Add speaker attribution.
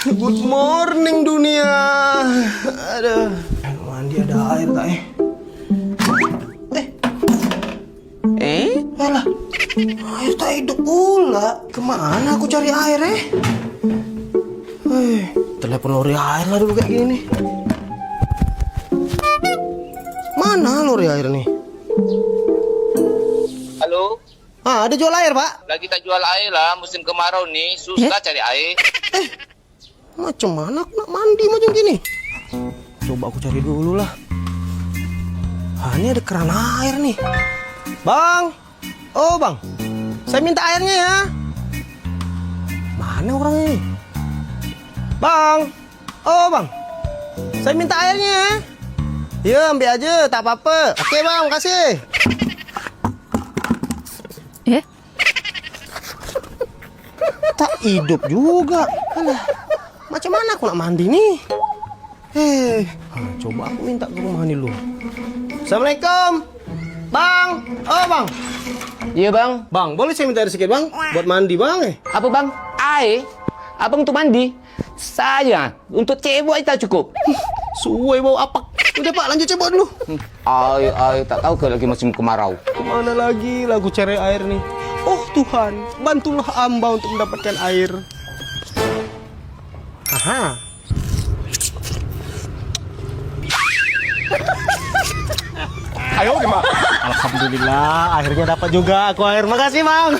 Speaker 1: Good morning dunia. Aduh, mandi ada air tak Alah, air tak hidup pula. Kemana aku cari air telepon lori air lah dulu kayak gini. Mana lori air nih?
Speaker 2: Halo,
Speaker 1: Ada jual air, Pak?
Speaker 2: lagi tak jual air lah, musim kemarau nih, susah cari air.
Speaker 1: Macam mana aku nak mandi macam gini? Coba aku cari dulu lah. Ini ada keran air nih. Bang! Oh, Bang. Saya minta airnya ya. Mana orang ini? Bang! Oh, Bang. Saya minta airnya ya. Ya, ambil aja, tak apa-apa. Oke, Bang, makasih. Tak hidup juga. Alah, macam mana aku nak mandi nih? Coba aku minta ke rumah ini dulu. Assalamualaikum, Bang. Oh, Bang.
Speaker 3: Iya bang.
Speaker 1: Bang, boleh saya minta air sedikit, Bang? Buat mandi, Bang.
Speaker 3: Apa bang? Air? Abang untuk mandi? Saya untuk cebok itu cukup.
Speaker 1: Suwe bau apa? Udah Pak, lanjut cebok dulu.
Speaker 3: Air tak tahu ke lagi musim kemarau.
Speaker 1: Kemana lagi lagu cari air nih? Oh Tuhan, bantulah hamba untuk mendapatkan air. Aha.
Speaker 3: Ayo gimana?
Speaker 1: Alhamdulillah, akhirnya dapat juga aku air. Makasih, Bang.